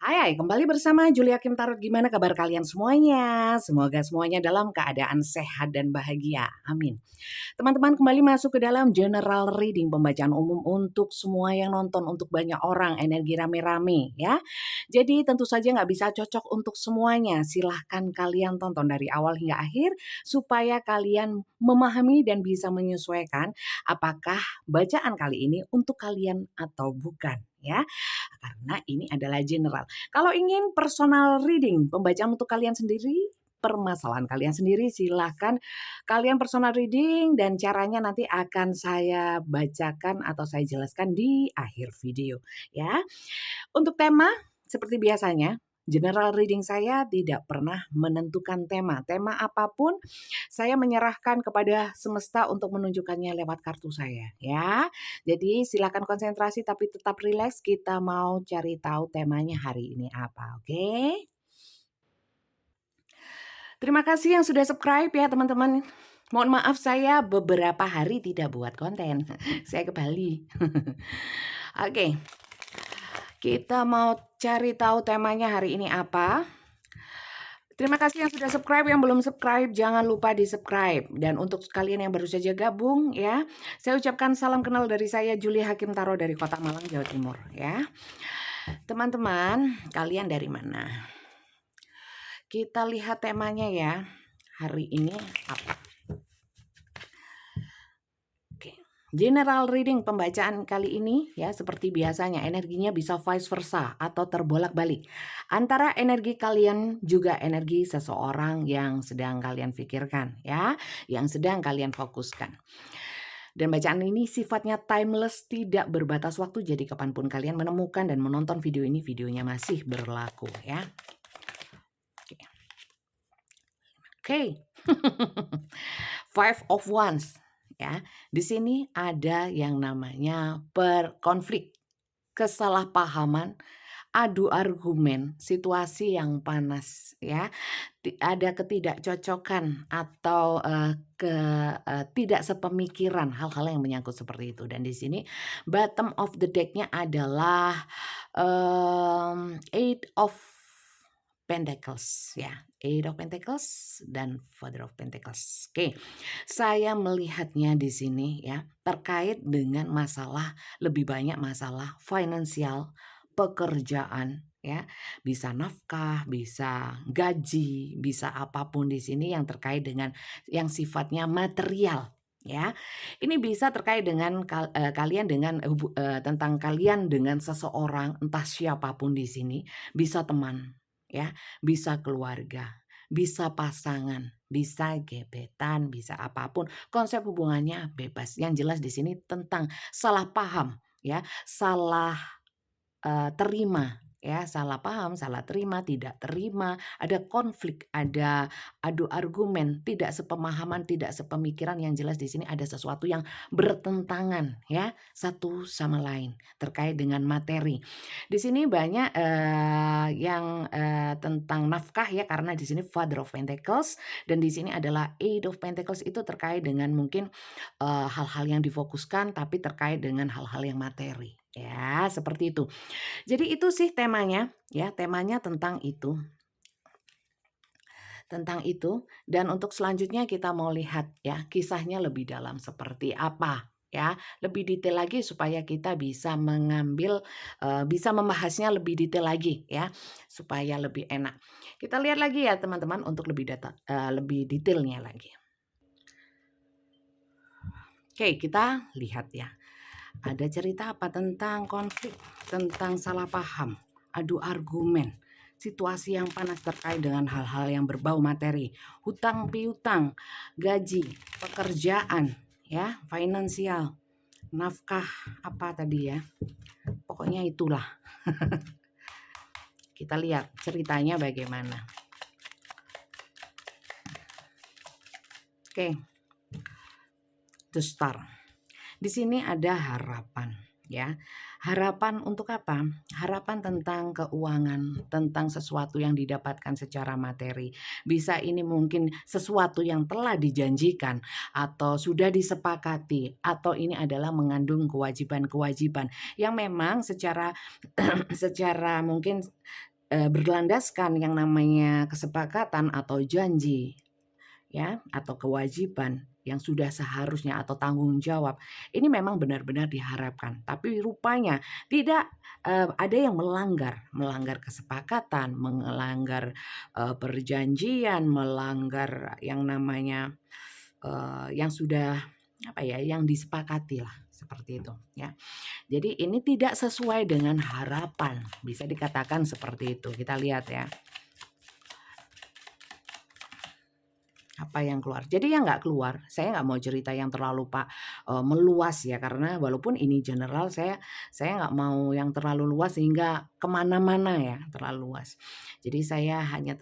Hai, kembali bersama Julia Kim Tarot. Gimana kabar kalian semuanya? Semoga semuanya dalam keadaan sehat dan bahagia. Amin. Teman-teman kembali masuk ke dalam general reading, pembacaan umum untuk semua yang nonton, untuk banyak orang, energi rame-rame ya. Jadi tentu saja nggak bisa cocok untuk semuanya. Silahkan kalian tonton dari awal hingga akhir supaya kalian memahami dan bisa menyesuaikan apakah bacaan kali ini untuk kalian atau bukan ya. Karena ini adalah general. Kalau ingin personal reading, pembacaan untuk kalian sendiri, permasalahan kalian sendiri, silahkan kalian personal reading dan caranya nanti akan saya bacakan atau saya jelaskan di akhir video ya. Untuk tema seperti biasanya, general reading saya tidak pernah menentukan tema. Tema apapun saya menyerahkan kepada semesta untuk menunjukkannya lewat kartu saya ya. Jadi silakan konsentrasi tapi tetap rileks. Kita mau cari tahu temanya hari ini apa, oke? Terima kasih yang sudah subscribe ya teman-teman. Mohon maaf saya beberapa hari tidak buat konten. Saya ke Bali. Oke. Kita mau cari tahu temanya hari ini apa. Terima kasih yang sudah subscribe, yang belum subscribe jangan lupa di subscribe. Dan untuk kalian yang baru saja gabung ya, saya ucapkan salam kenal dari saya Julia Hakim Tarot dari Kota Malang, Jawa Timur ya. Teman-teman, kalian dari mana? Kita lihat temanya ya. Hari ini apa? General reading pembacaan kali ini ya seperti biasanya energinya bisa vice versa atau terbolak-balik antara energi kalian juga energi seseorang yang sedang kalian pikirkan ya, yang sedang kalian fokuskan. Dan bacaan ini sifatnya timeless, tidak berbatas waktu, jadi kapanpun kalian menemukan dan menonton video ini, videonya masih berlaku ya. Oke. Five of Wands. Ya, di sini ada yang namanya konflik, kesalahpahaman, adu argumen, situasi yang panas ya. Ada ketidakcocokan atau tidak sepemikiran, hal-hal yang menyangkut seperti itu. Dan di sini bottom of the deck-nya adalah Eight of Pentacles ya, Eight of Pentacles dan Father of Pentacles. Oke, saya melihatnya di sini ya terkait dengan masalah, lebih banyak masalah finansial, pekerjaan ya, bisa nafkah, bisa gaji, bisa apapun di sini yang terkait dengan yang sifatnya material. Ya, ini bisa terkait dengan kalian dengan tentang kalian dengan seseorang, entah siapapun di sini, bisa teman, ya, bisa keluarga, bisa pasangan, bisa gebetan, bisa apapun. Konsep hubungannya bebas. Yang jelas di sini tentang salah paham, ya, salah terima, ya, salah paham, salah terima, tidak terima, ada konflik, ada adu argumen, tidak sepemahaman, tidak sepemikiran. Yang jelas di sini ada sesuatu yang bertentangan ya satu sama lain terkait dengan materi. Di sini banyak yang tentang nafkah ya, karena di sini Father of Pentacles dan di sini adalah Eight of Pentacles, itu terkait dengan mungkin hal-hal yang difokuskan tapi terkait dengan hal-hal yang materi. Ya, seperti itu. Jadi itu sih temanya, ya, temanya tentang itu. Tentang itu, dan untuk selanjutnya kita mau lihat ya, kisahnya lebih dalam seperti apa ya, lebih detail lagi supaya kita bisa mengambil bisa membahasnya lebih detail lagi ya, supaya lebih enak. Kita lihat lagi ya teman-teman untuk lebih lebih detailnya lagi. Oke, kita lihat ya. Ada cerita apa tentang konflik, tentang salah paham, adu argumen, situasi yang panas terkait dengan hal-hal yang berbau materi, hutang piutang, gaji, pekerjaan, ya, finansial, nafkah, apa tadi ya. Pokoknya itulah. Kita lihat ceritanya bagaimana. Oke. To start. Di sini ada harapan ya. Harapan untuk apa? Harapan tentang keuangan, tentang sesuatu yang didapatkan secara materi. Bisa ini mungkin sesuatu yang telah dijanjikan atau sudah disepakati, atau ini adalah mengandung kewajiban-kewajiban yang memang secara secara mungkin berlandaskan yang namanya kesepakatan atau janji, ya, atau kewajiban yang sudah seharusnya atau tanggung jawab, ini memang benar-benar diharapkan. Tapi rupanya tidak, ada yang melanggar kesepakatan, melanggar, perjanjian, melanggar yang namanya, yang sudah, apa ya, yang disepakati lah, seperti itu, ya. Jadi ini tidak sesuai dengan harapan, bisa dikatakan seperti itu. Kita lihat ya. Apa yang keluar. Jadi yang nggak keluar, saya nggak mau cerita yang terlalu meluas ya, karena walaupun ini general, saya nggak mau yang terlalu luas sehingga kemana-mana ya, terlalu luas. Jadi saya hanya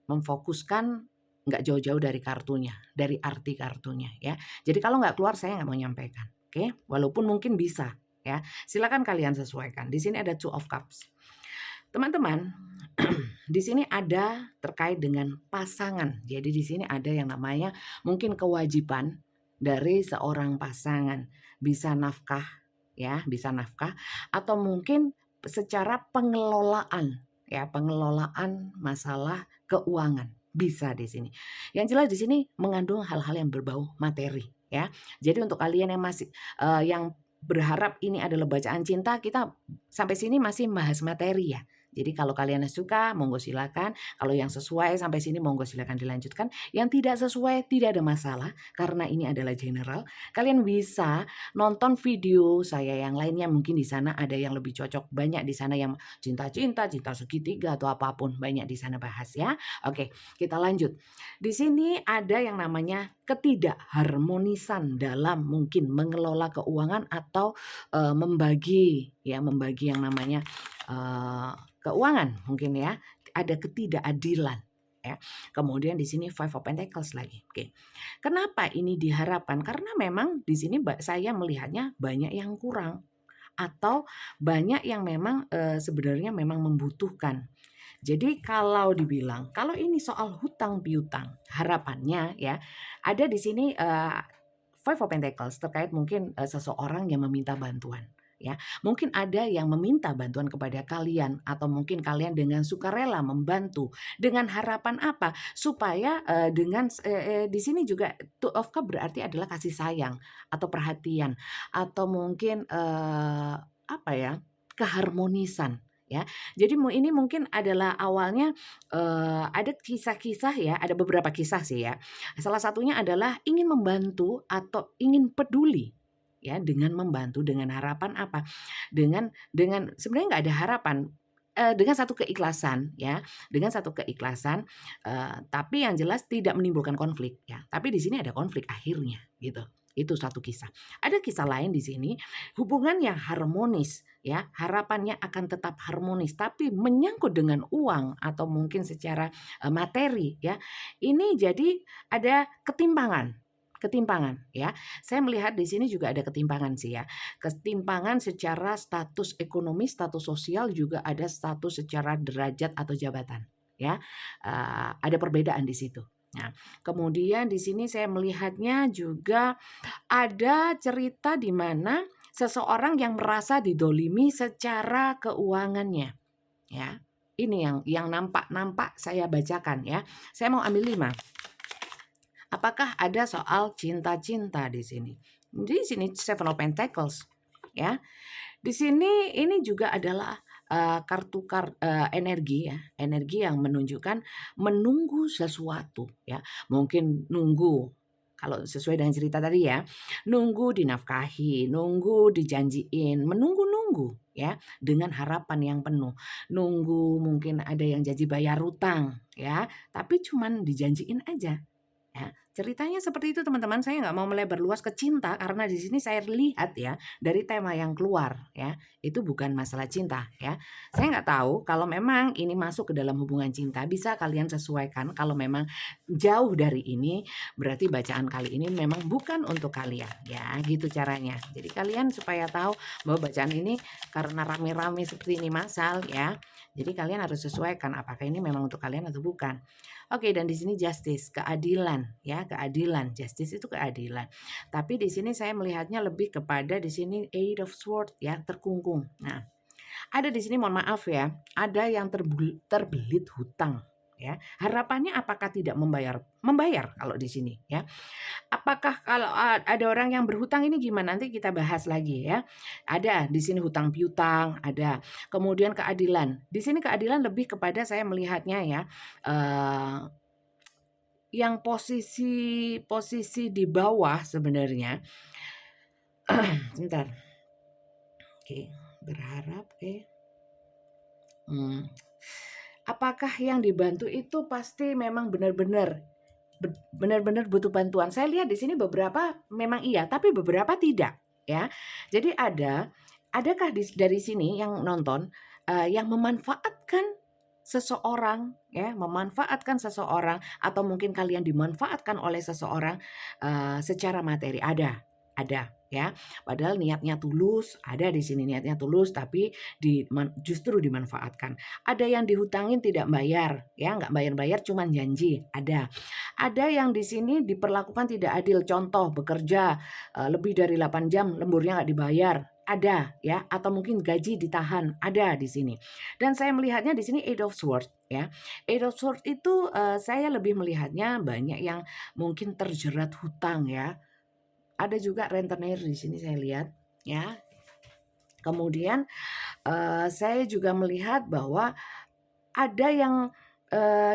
memfokuskan nggak jauh-jauh dari kartunya, dari arti kartunya ya. Jadi kalau nggak keluar saya nggak mau nyampaikan, oke? Walaupun mungkin bisa ya, silakan kalian sesuaikan. Di sini ada Two of Cups. Teman-teman, di sini ada terkait dengan pasangan. Jadi di sini ada yang namanya mungkin kewajiban dari seorang pasangan, bisa nafkah ya, bisa nafkah atau mungkin secara pengelolaan ya, pengelolaan masalah keuangan. Bisa di sini. Yang jelas di sini mengandung hal-hal yang berbau materi ya. Jadi untuk kalian yang masih yang berharap ini adalah bacaan cinta, kita sampai sini masih bahas materi ya. Jadi kalau kalian suka, monggo silakan. Kalau yang sesuai sampai sini, monggo silakan dilanjutkan. Yang tidak sesuai tidak ada masalah karena ini adalah general. Kalian bisa nonton video saya yang lainnya, mungkin di sana ada yang lebih cocok. Banyak di sana yang cinta-cinta, cinta segitiga atau apapun, banyak di sana bahas ya. Oke, kita lanjut. Di sini ada yang namanya ketidakharmonisan dalam mungkin mengelola keuangan atau membagi yang namanya keuangan mungkin ya, ada ketidakadilan ya. Kemudian di sini Five of Pentacles lagi. Oke. Kenapa ini diharapkan? Karena memang di sini saya melihatnya banyak yang kurang atau banyak yang memang sebenarnya memang membutuhkan. Jadi kalau dibilang kalau ini soal hutang piutang, harapannya ya ada di sini Five of Pentacles terkait mungkin seseorang yang meminta bantuan. Ya, mungkin ada yang meminta bantuan kepada kalian atau mungkin kalian dengan sukarela membantu dengan harapan apa? Supaya di sini juga Two of Cups berarti adalah kasih sayang atau perhatian atau mungkin apa ya? Keharmonisan ya. Jadi ini mungkin adalah awalnya ada kisah-kisah ya, ada beberapa kisah sih ya. Salah satunya adalah ingin membantu atau ingin peduli ya dengan membantu dengan harapan apa? Dengan sebenarnya nggak ada harapan, dengan satu keikhlasan ya, dengan satu keikhlasan, tapi yang jelas tidak menimbulkan konflik ya. Tapi di sini ada konflik akhirnya gitu. Itu satu kisah. Ada kisah lain di sini, hubungan yang harmonis ya, harapannya akan tetap harmonis tapi menyangkut dengan uang atau mungkin secara materi ya. Ini jadi ada ketimpangan ya. Saya melihat di sini juga ada ketimpangan sih ya. Ketimpangan secara status ekonomi, status sosial juga ada status secara derajat atau jabatan ya. Ada perbedaan di situ. Nah, kemudian di sini saya melihatnya juga ada cerita di mana seseorang yang merasa didolimi secara keuangannya ya. Ini yang nampak saya bacakan ya. Saya mau ambil 5. Apakah ada soal cinta-cinta di sini? Di sini Seven of Pentacles, ya. Di sini ini juga adalah kartu energi ya, energi yang menunjukkan menunggu sesuatu ya. Mungkin nunggu kalau sesuai dengan cerita tadi ya, nunggu dinafkahi, nunggu dijanjiin, menunggu-nunggu ya dengan harapan yang penuh. Nunggu mungkin ada yang janji bayar utang ya, tapi cuman dijanjiin aja. Ya, ceritanya seperti itu teman-teman. Saya nggak mau melebar luas ke cinta karena di sini saya lihat ya dari tema yang keluar ya itu bukan masalah cinta ya. Saya nggak tahu kalau memang ini masuk ke dalam hubungan cinta bisa kalian sesuaikan. Kalau memang jauh dari ini berarti bacaan kali ini memang bukan untuk kalian ya gitu caranya. Jadi kalian supaya tahu bahwa bacaan ini karena rame-rame seperti ini masal ya. Jadi kalian harus sesuaikan apakah ini memang untuk kalian atau bukan. Oke, dan di sini justice, keadilan ya, keadilan. Justice itu keadilan. Tapi di sini saya melihatnya lebih kepada di sini Eight of Swords ya, terkungkung. Nah, Ada di sini, mohon maaf ya, ada yang terbelit hutang ya. Harapannya apakah tidak membayar? Membayar kalau di sini ya. Apakah kalau ada orang yang berhutang ini gimana? Nanti kita bahas lagi ya. Ada di sini hutang piutang, ada. Kemudian keadilan. Di sini keadilan lebih kepada saya melihatnya ya, yang posisi di bawah sebenarnya. Sebentar. Oke, berharap apakah yang dibantu itu pasti memang benar-benar butuh bantuan? Saya lihat di sini beberapa memang iya, tapi beberapa tidak ya. Jadi adakah dari sini yang nonton yang memanfaatkan seseorang ya, memanfaatkan seseorang atau mungkin kalian dimanfaatkan oleh seseorang secara materi? Ada ya. Padahal niatnya tulus, ada di sini niatnya tulus tapi justru dimanfaatkan. Ada yang dihutangin tidak bayar ya, nggak bayar-bayar cuman janji, ada. Ada yang di sini diperlakukan tidak adil, contoh bekerja lebih dari 8 jam lemburnya nggak dibayar, ada ya, atau mungkin gaji ditahan, ada di sini. Dan saya melihatnya di sini Eight of Swords ya. Eight of Swords itu saya lebih melihatnya banyak yang mungkin terjerat hutang ya. Ada juga rentenir di sini saya lihat ya. Kemudian saya juga melihat bahwa ada yang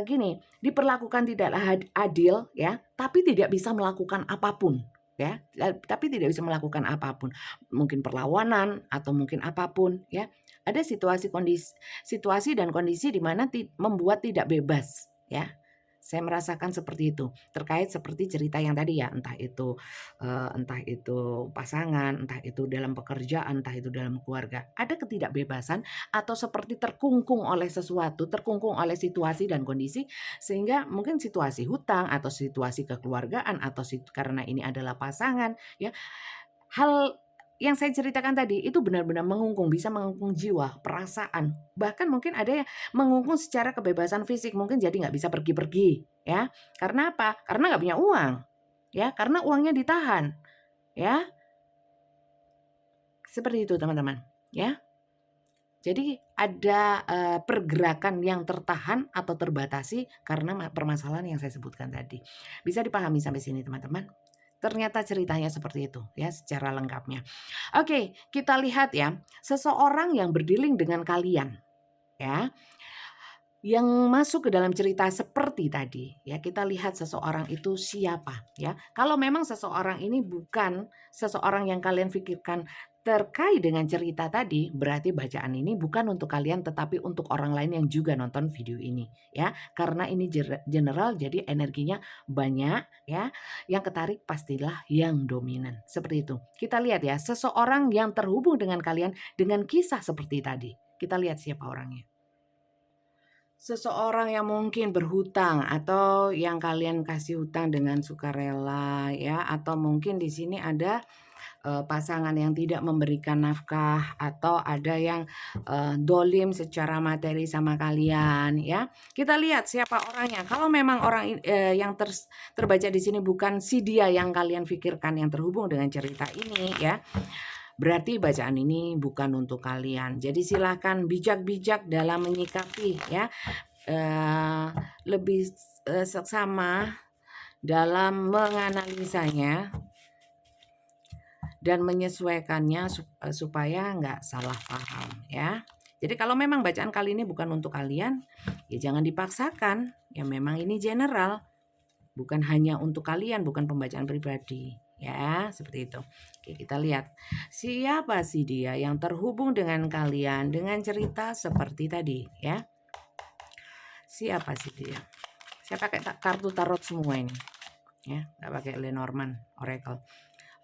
gini, diperlakukan tidaklah adil ya, tapi tidak bisa melakukan apapun ya, tapi tidak bisa melakukan apapun. Mungkin perlawanan atau mungkin apapun ya. Ada situasi dan kondisi di mana membuat tidak bebas ya. Saya merasakan seperti itu, terkait seperti cerita yang tadi ya, entah itu pasangan, entah itu dalam pekerjaan, entah itu dalam keluarga. Ada ketidakbebasan atau seperti terkungkung oleh sesuatu, terkungkung oleh situasi dan kondisi, sehingga mungkin situasi hutang atau situasi kekeluargaan atau karena ini adalah pasangan ya. Hal yang saya ceritakan tadi itu benar-benar mengungkung, bisa mengungkung jiwa, perasaan. Bahkan mungkin ada yang mengungkung secara kebebasan fisik, mungkin jadi nggak bisa pergi-pergi ya. Karena apa? Karena nggak punya uang ya, karena uangnya ditahan ya. Seperti itu teman-teman ya. Jadi ada pergerakan yang tertahan atau terbatasi karena permasalahan yang saya sebutkan tadi. Bisa dipahami sampai sini teman-teman? Ternyata ceritanya seperti itu ya secara lengkapnya. Oke, kita lihat ya, seseorang yang berdealing dengan kalian ya, yang masuk ke dalam cerita seperti tadi ya, kita lihat seseorang itu siapa ya. Kalau memang seseorang ini bukan seseorang yang kalian pikirkan terkait dengan cerita tadi, berarti bacaan ini bukan untuk kalian tetapi untuk orang lain yang juga nonton video ini ya. Karena ini general jadi energinya banyak ya. Yang ketarik pastilah yang dominan. Seperti itu. Kita lihat ya, seseorang yang terhubung dengan kalian dengan kisah seperti tadi. Kita lihat siapa orangnya. Seseorang yang mungkin berhutang atau yang kalian kasih hutang dengan sukarela ya, atau mungkin di sini ada pasangan yang tidak memberikan nafkah atau ada yang dolim secara materi sama kalian ya. Kita lihat siapa orangnya. Kalau memang orang yang terbaca di sini bukan si dia yang kalian pikirkan yang terhubung dengan cerita ini ya, berarti bacaan ini bukan untuk kalian. Jadi silakan bijak-bijak dalam menyikapi ya, lebih seksama dalam menganalisanya dan menyesuaikannya supaya nggak salah paham ya. Jadi kalau memang bacaan kali ini bukan untuk kalian, ya jangan dipaksakan. Ya memang ini general, bukan hanya untuk kalian, bukan pembacaan pribadi. Ya, seperti itu. Oke, kita lihat. Siapa sih dia yang terhubung dengan kalian dengan cerita seperti tadi ya? Siapa sih dia? Saya pakai kartu tarot semua ini. Ya, nggak pakai Lenormand Oracle.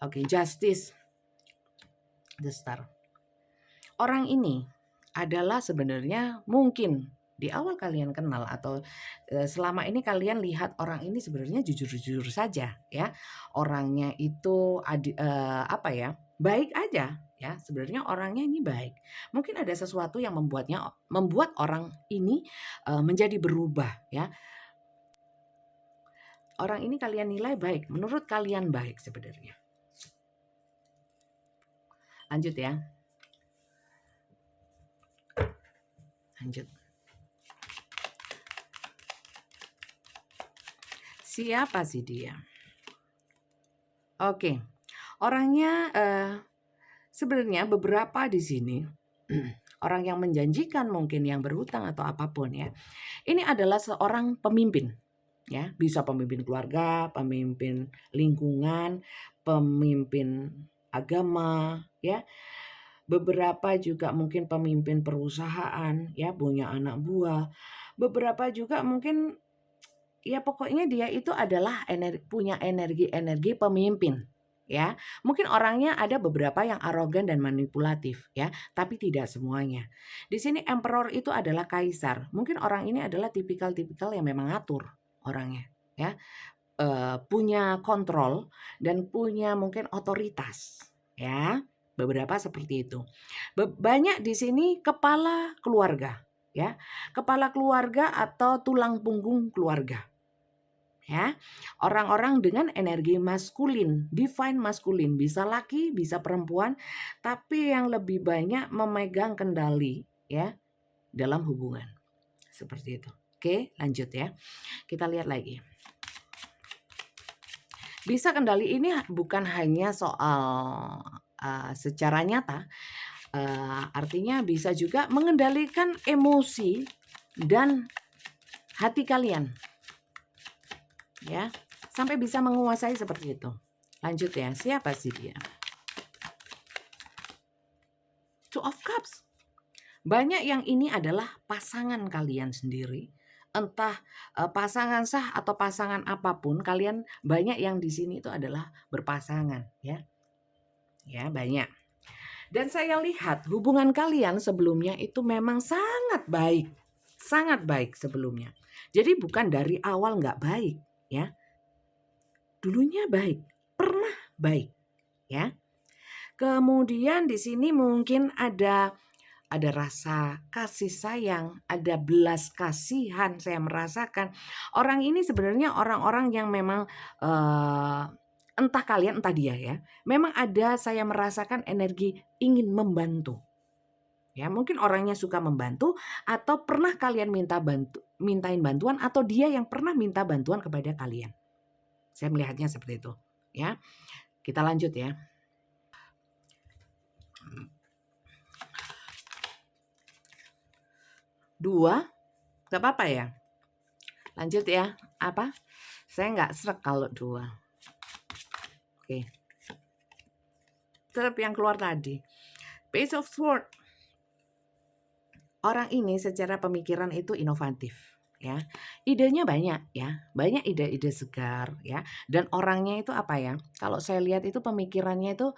Oke, Justice, The Star. Orang ini adalah sebenarnya mungkin di awal kalian kenal atau selama ini kalian lihat orang ini sebenarnya jujur-jujur saja ya. Orangnya itu baik aja ya. Sebenarnya orangnya ini baik. Mungkin ada sesuatu yang membuat orang ini menjadi berubah ya. Orang ini kalian nilai baik, menurut kalian baik sebenarnya. Lanjut ya. Lanjut. Siapa sih dia? Oke. Orangnya sebenarnya beberapa di sini orang yang menjanjikan, mungkin yang berhutang atau apapun ya. Ini adalah seorang pemimpin ya, bisa pemimpin keluarga, pemimpin lingkungan, pemimpin agama ya. Beberapa juga mungkin pemimpin perusahaan ya, punya anak buah. Beberapa juga mungkin ya pokoknya dia itu adalah punya energi-energi pemimpin ya. Mungkin orangnya ada beberapa yang arogan dan manipulatif ya, tapi tidak semuanya. Di sini emperor itu adalah kaisar. Mungkin orang ini adalah tipikal-tipikal yang memang ngatur orangnya ya. Punya kontrol dan punya mungkin otoritas ya. Beberapa seperti itu. Banyak di sini kepala keluarga ya. Kepala keluarga atau tulang punggung keluarga. Ya, orang-orang dengan energi maskulin, divine maskulin, bisa laki, bisa perempuan, tapi yang lebih banyak memegang kendali ya dalam hubungan. Seperti itu. Oke, lanjut ya. Kita lihat lagi. Bisa kendali ini bukan hanya soal secara nyata, artinya bisa juga mengendalikan emosi dan hati kalian. Ya, sampai bisa menguasai seperti itu. Lanjut ya, siapa sih dia? Two of Cups. Banyak yang ini adalah pasangan kalian sendiri. Entah pasangan sah atau pasangan apapun, kalian banyak yang di sini itu adalah berpasangan ya. Ya, banyak. Dan saya lihat hubungan kalian sebelumnya itu memang sangat baik. Sangat baik sebelumnya. Jadi bukan dari awal nggak baik ya. Dulunya baik, pernah baik ya. Kemudian di sini mungkin ada rasa kasih sayang, ada belas kasihan saya merasakan. Orang ini sebenarnya orang-orang yang memang entah kalian entah dia ya. Memang ada saya merasakan energi ingin membantu. Ya, mungkin orangnya suka membantu atau pernah kalian mintain bantuan atau dia yang pernah minta bantuan kepada kalian. Saya melihatnya seperti itu, ya. Kita lanjut ya. Dua, gak apa-apa ya. Lanjut ya. Apa? Saya nggak srek kalau dua. Oke. Tetap yang keluar tadi. Page of Swords. Orang ini secara pemikiran itu inovatif. Ya, idenya banyak ya, banyak ide-ide segar ya, dan orangnya itu apa ya? Kalau saya lihat itu pemikirannya itu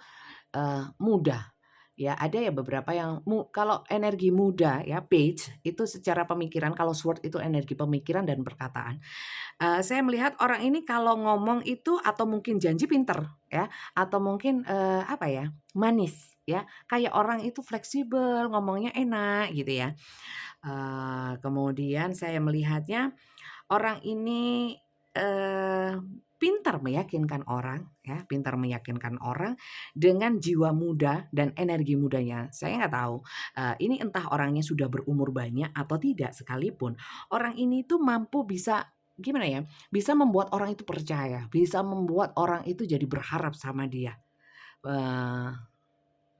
mudah. Ya, ada ya beberapa yang kalau energi muda ya, page itu secara pemikiran, kalau sword itu energi pemikiran dan perkataan. Saya melihat orang ini kalau ngomong itu atau mungkin janji pinter ya, atau mungkin apa ya, manis ya, kayak orang itu fleksibel, ngomongnya enak gitu ya. Kemudian saya melihatnya orang ini pintar meyakinkan orang ya, pintar meyakinkan orang dengan jiwa muda dan energi mudanya. Saya nggak tahu ini entah orangnya sudah berumur banyak atau tidak sekalipun. Orang ini tuh mampu bisa gimana ya? Bisa membuat orang itu percaya, bisa membuat orang itu jadi berharap sama dia.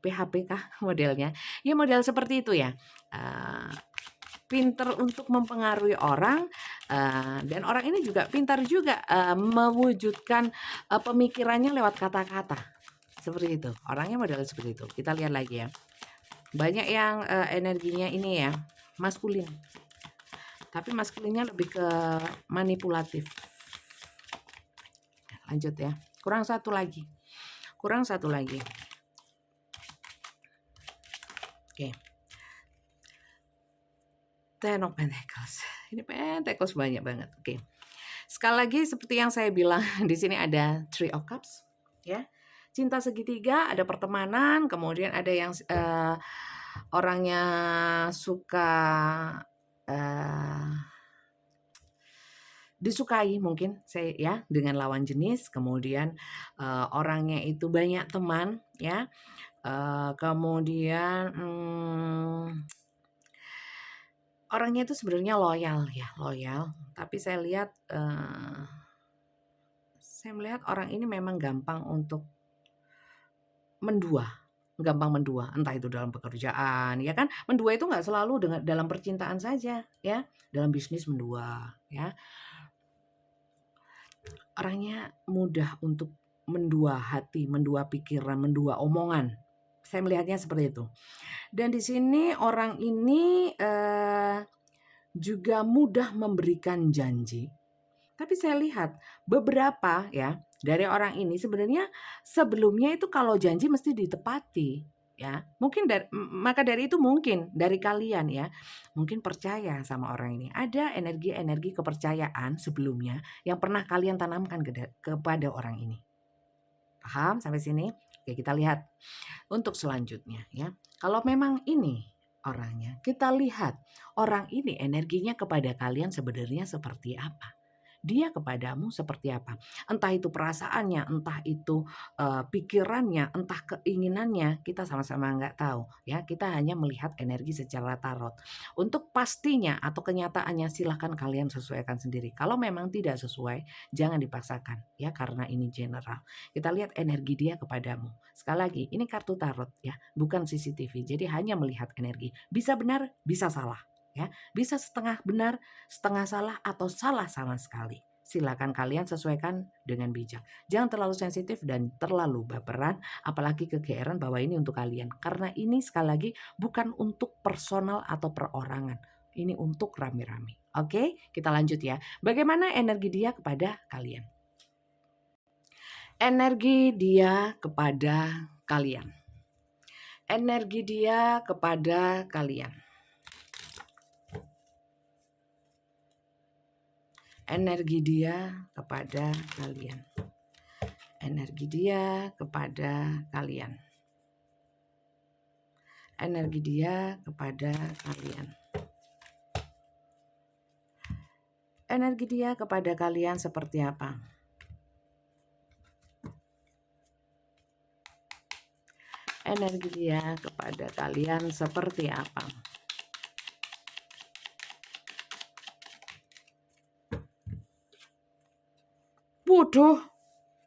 PHP kah modelnya? Ya model seperti itu ya. Pintar untuk mempengaruhi orang dan orang ini juga pintar juga mewujudkan pemikirannya lewat kata-kata. Seperti itu. Orangnya model seperti itu. Kita lihat lagi ya. Banyak yang energinya ini ya, maskulin. Tapi maskulinnya lebih ke manipulatif. Lanjut ya. Kurang satu lagi. Oke. Ten of Pentacles. Ini Pentacles banyak banget. Oke. Sekali lagi seperti yang saya bilang di sini ada Three of Cups, ya. Cinta segitiga, ada pertemanan, kemudian ada yang orangnya suka disukai mungkin saya ya dengan lawan jenis, kemudian orangnya itu banyak teman, ya. Kemudian Orangnya itu sebenarnya loyal ya, loyal. Tapi saya melihat orang ini memang gampang untuk mendua, gampang mendua, entah itu dalam pekerjaan, ya kan? Mendua itu nggak selalu dengan dalam percintaan saja, ya. Dalam bisnis mendua, ya. Orangnya mudah untuk mendua hati, mendua pikiran, mendua omongan. Saya melihatnya seperti itu. Dan di sini orang ini juga mudah memberikan janji. Tapi saya lihat beberapa ya dari orang ini sebenarnya sebelumnya itu kalau janji mesti ditepati ya. Maka dari itu mungkin dari kalian ya mungkin percaya sama orang ini. Ada energi-energi kepercayaan sebelumnya yang pernah kalian tanamkan kepada orang ini. Paham sampai sini? Oke, kita lihat untuk selanjutnya ya. Kalau memang ini orangnya, kita lihat orang ini energinya kepada kalian sebenarnya seperti apa. Dia kepadamu seperti apa? Entah itu perasaannya, entah itu pikirannya, entah keinginannya, kita sama-sama nggak tahu ya. Kita hanya melihat energi secara tarot. Untuk pastinya atau kenyataannya silahkan kalian sesuaikan sendiri. Kalau memang tidak sesuai, jangan dipaksakan ya karena ini general. Kita lihat energi dia kepadamu. Sekali lagi, ini kartu tarot ya, bukan CCTV. Jadi hanya melihat energi. Bisa benar, bisa salah. Ya, bisa setengah benar, setengah salah, atau salah sama sekali. Silakan kalian sesuaikan dengan bijak. Jangan terlalu sensitif dan terlalu baperan, apalagi kegeeran bahwa ini untuk kalian. Karena ini sekali lagi bukan untuk personal atau perorangan. Ini untuk rame-rame. Oke, kita lanjut ya. Bagaimana energi dia kepada kalian? Energi dia kepada kalian. Energi dia kepada kalian. Energi dia kepada kalian. Energi dia kepada kalian. Energi dia kepada kalian. Energi dia kepada kalian seperti apa? Energi dia kepada kalian seperti apa? Bodoh.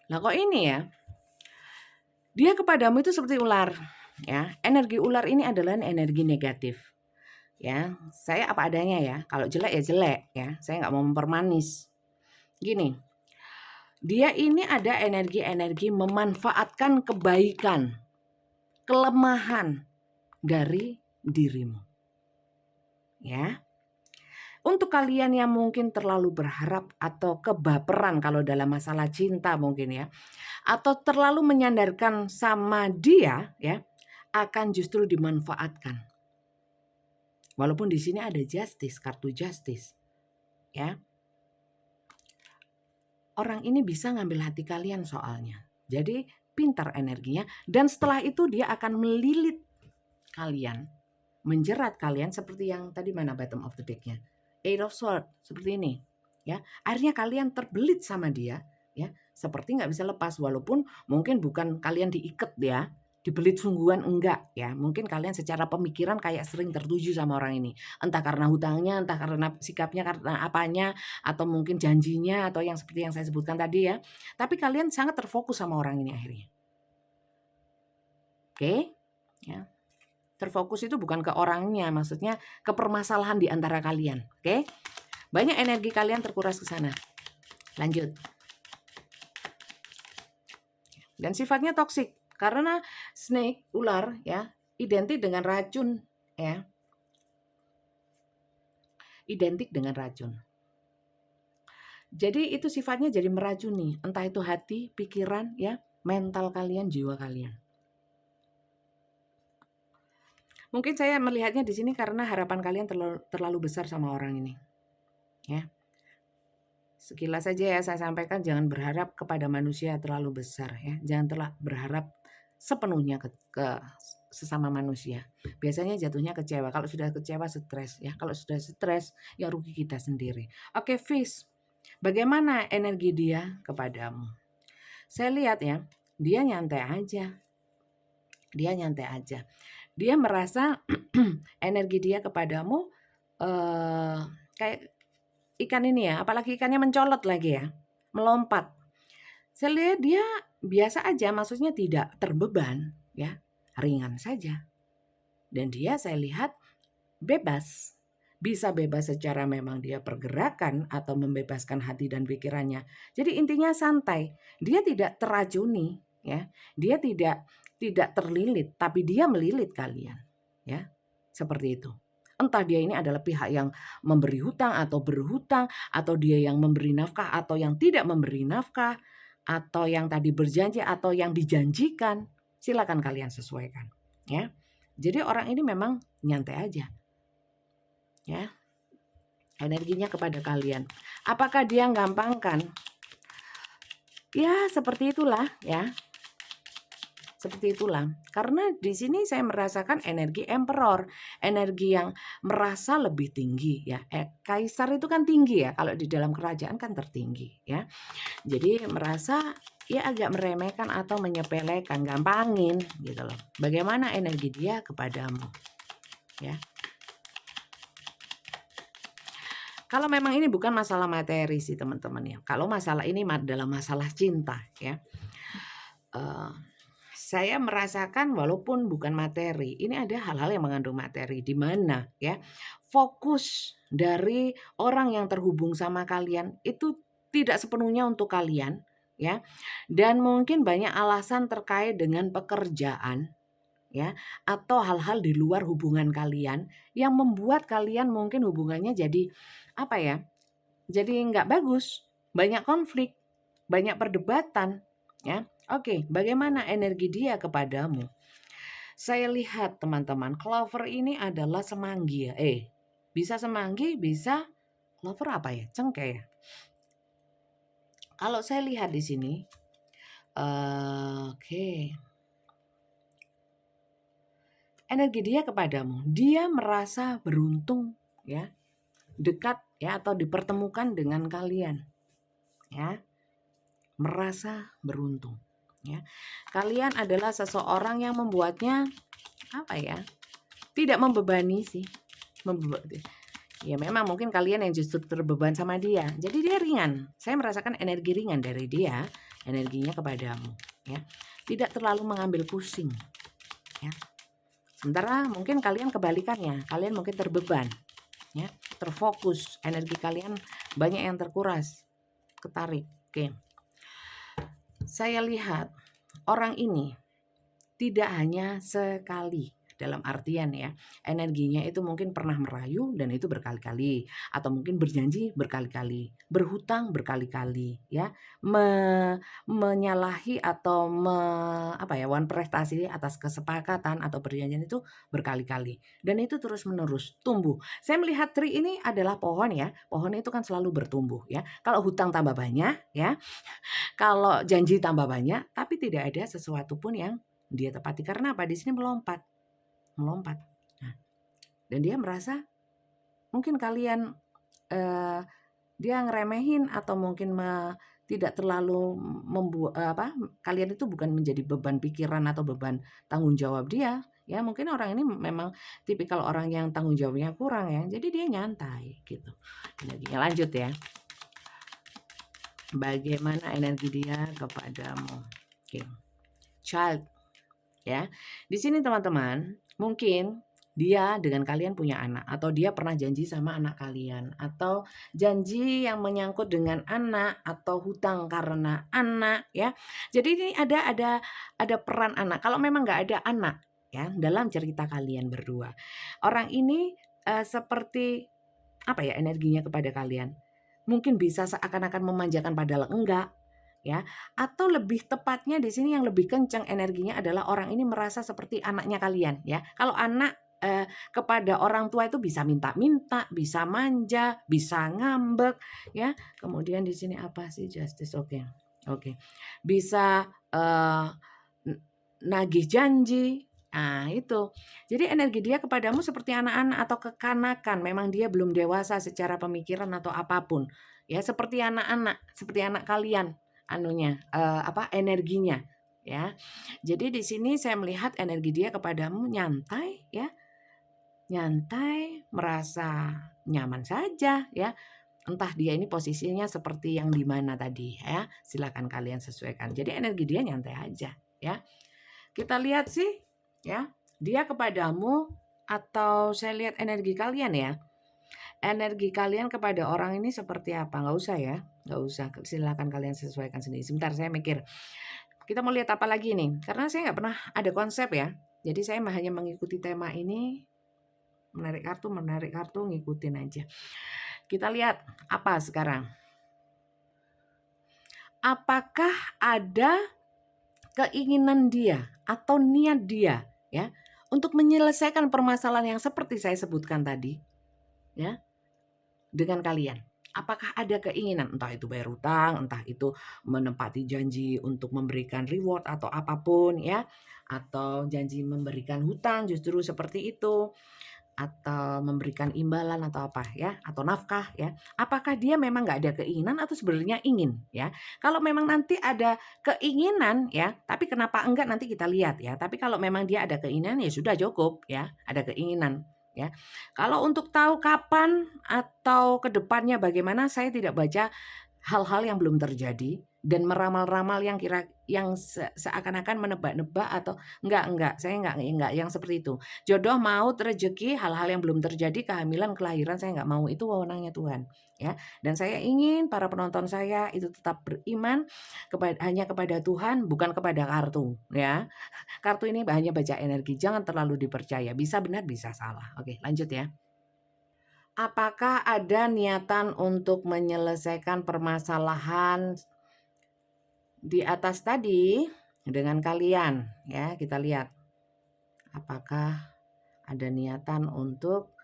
Lah kok ini ya? Dia kepadamu itu seperti ular, ya. Energi ular ini adalah energi negatif. Ya, saya apa adanya ya. Kalau jelek ya jelek, ya. Saya nggak mau mempermanis. Gini. Dia ini ada energi-energi memanfaatkan kebaikan, kelemahan dari dirimu. Ya. Untuk kalian yang mungkin terlalu berharap atau kebaperan kalau dalam masalah cinta mungkin ya, atau terlalu menyandarkan sama dia ya, akan justru dimanfaatkan. Walaupun di sini ada justice, kartu justice. Ya. Orang ini bisa ngambil hati kalian soalnya. Jadi pintar energinya dan setelah itu dia akan melilit kalian, menjerat kalian seperti yang tadi mana bottom of the deck-nya. Eight of Swords seperti ini ya. Akhirnya kalian terbelit sama dia ya, seperti nggak bisa lepas walaupun mungkin bukan kalian diikat ya, dibelit sungguhan enggak ya. Mungkin kalian secara pemikiran kayak sering tertuju sama orang ini. Entah karena hutangnya, entah karena sikapnya, karena apanya, atau mungkin janjinya atau yang seperti yang saya sebutkan tadi ya. Tapi kalian sangat terfokus sama orang ini akhirnya. Oke? Ya. Terfokus itu bukan ke orangnya, maksudnya ke permasalahan di antara kalian. Oke? Banyak energi kalian terkuras ke sana. Lanjut. Dan sifatnya toksik karena snake, ular ya, identik dengan racun ya. Identik dengan racun. Jadi itu sifatnya jadi meracuni, entah itu hati, pikiran ya, mental kalian, jiwa kalian. Mungkin saya melihatnya di sini karena harapan kalian terlalu besar sama orang ini. Ya. Sekilas saja ya saya sampaikan, jangan berharap kepada manusia terlalu besar ya. Jangan berharap sepenuhnya ke sesama manusia. Biasanya jatuhnya kecewa. Kalau sudah kecewa stres ya. Kalau sudah stres ya rugi kita sendiri. Oke, Fish. Bagaimana energi dia kepadamu? Saya lihat ya, dia nyantai aja. Dia nyantai aja. Dia merasa energi dia kepadamu eee, kayak ikan ini ya, apalagi ikannya mencolot lagi ya, melompat. Saya lihat dia biasa aja, maksudnya tidak terbeban ya, ringan saja. Dan dia saya lihat bebas. Bisa bebas secara memang dia pergerakan atau membebaskan hati dan pikirannya. Jadi intinya santai. Dia tidak teracuni ya. Dia tidak terlilit, tapi dia melilit kalian. Ya. Seperti itu. Entah dia ini adalah pihak yang memberi hutang atau berhutang, atau dia yang memberi nafkah atau yang tidak memberi nafkah, atau yang tadi berjanji atau yang dijanjikan. Silakan kalian sesuaikan, ya. Jadi orang ini memang nyantai aja, ya. Energinya kepada kalian. Apakah dia gampangkan? Ya, seperti itulah, ya. Seperti itulah. Karena di sini saya merasakan energi emperor, energi yang merasa lebih tinggi ya. Kaisar itu kan tinggi ya, kalau di dalam kerajaan kan tertinggi ya. Jadi merasa ya agak meremehkan atau menyepelekan, gampangin gitu loh. Bagaimana energi dia kepadamu ya. Kalau memang ini bukan masalah materi sih teman-teman ya. Kalau masalah ini adalah masalah cinta ya. Saya merasakan walaupun bukan materi, ini ada hal-hal yang mengandung materi di mana ya fokus dari orang yang terhubung sama kalian itu tidak sepenuhnya untuk kalian ya. Dan mungkin banyak alasan terkait dengan pekerjaan ya atau hal-hal di luar hubungan kalian yang membuat kalian mungkin hubungannya jadi apa ya? Jadi nggak bagus, banyak konflik, banyak perdebatan ya. Oke, bagaimana energi dia kepadamu? Saya lihat teman-teman, clover ini adalah semanggi ya. Bisa semanggi, bisa clover apa ya? Cengkeh ya. Kalau saya lihat di sini, oke. Energi dia kepadamu, dia merasa beruntung ya, dekat ya atau dipertemukan dengan kalian. Ya. Merasa beruntung ya. Kalian adalah seseorang yang membuatnya apa ya? Tidak membebani sih. Ya memang mungkin kalian yang justru terbeban sama dia. Jadi dia ringan. Saya merasakan energi ringan dari dia, energinya kepadamu ya. Tidak terlalu mengambil pusing ya. Sementara mungkin kalian kebalikannya, kalian mungkin terbeban ya, terfokus, energi kalian banyak yang terkuras, ketarik. Oke. Saya lihat orang ini tidak hanya sekali, dalam artian ya, energinya itu mungkin pernah merayu dan itu berkali-kali, atau mungkin berjanji berkali-kali, berhutang berkali-kali ya, menyalahi atau wan prestasi atas kesepakatan atau perjanjian itu berkali-kali dan itu terus-menerus tumbuh. Saya melihat tree ini adalah pohon ya, pohon itu kan selalu bertumbuh ya. Kalau hutang tambah banyak ya, kalau janji tambah banyak, tapi tidak ada sesuatu pun yang dia tepati. Karena apa? Di sini melompat. Nah, dan dia merasa mungkin kalian dia ngeremehin atau mungkin tidak terlalu kalian itu bukan menjadi beban pikiran atau beban tanggung jawab dia. Ya mungkin orang ini memang tipikal orang yang tanggung jawabnya kurang ya. Jadi dia nyantai gitu. Energinya lanjut ya. Bagaimana energi dia kepadamu? Oke. Child ya. Di sini teman-teman, mungkin dia dengan kalian punya anak atau dia pernah janji sama anak kalian atau janji yang menyangkut dengan anak atau hutang karena anak ya. Jadi ini ada peran anak. Kalau memang nggak ada anak ya dalam cerita kalian berdua, orang ini seperti apa ya energinya kepada kalian? Mungkin bisa seakan-akan memanjakan padahal enggak ya, atau lebih tepatnya di sini yang lebih kencang energinya adalah orang ini merasa seperti anaknya kalian ya. Kalau anak kepada orang tua itu bisa minta-minta, bisa manja, bisa ngambek ya. Kemudian di sini apa sih justice? Oke. Bisa nagih janji. Nah, itu. Jadi energi dia kepadamu seperti anak-anak atau kekanakan. Memang dia belum dewasa secara pemikiran atau apapun. Ya, seperti anak-anak, seperti anak kalian energinya ya. Jadi di sini saya melihat energi dia kepadamu nyantai ya. nyantai, merasa nyaman saja ya. Entah dia ini posisinya seperti yang di mana tadi ya, silakan kalian sesuaikan. Jadi energi dia nyantai aja ya. Kita lihat sih ya, dia kepadamu atau saya lihat energi kalian ya. Energi kalian kepada orang ini seperti apa? Nggak usah ya, nggak usah. Silakan kalian sesuaikan sendiri. Sebentar saya mikir. Kita mau lihat apa lagi nih? Karena saya nggak pernah ada konsep ya. Jadi saya hanya mengikuti tema ini, menarik kartu, ngikutin aja. Kita lihat apa sekarang. Apakah ada keinginan dia atau niat dia ya untuk menyelesaikan permasalahan yang seperti saya sebutkan tadi ya dengan kalian? Apakah ada keinginan entah itu bayar utang, entah itu menepati janji untuk memberikan reward atau apapun ya, atau janji memberikan hutang justru seperti itu, atau memberikan imbalan atau apa ya, atau nafkah ya. Apakah dia memang nggak ada keinginan atau sebenarnya ingin ya? Kalau memang nanti ada keinginan ya, tapi kenapa enggak nanti kita lihat ya. Tapi kalau memang dia ada keinginan ya sudah cukup ya, ada keinginan ya. Kalau untuk tahu kapan atau ke depannya bagaimana saya tidak baca hal-hal yang belum terjadi dan meramal-ramal yang seakan-akan menebak-nebak atau enggak, saya enggak yang seperti itu. Jodoh, maut, rezeki, hal-hal yang belum terjadi, kehamilan, kelahiran saya enggak mau, itu wewenangnya Tuhan ya. Dan saya ingin para penonton saya itu tetap beriman hanya kepada Tuhan, bukan kepada kartu ya. Kartu ini hanya baca energi, jangan terlalu dipercaya, bisa benar bisa salah. Oke, lanjut ya. Apakah ada niatan untuk menyelesaikan permasalahan di atas tadi dengan kalian ya? Kita lihat apakah ada niatan untuk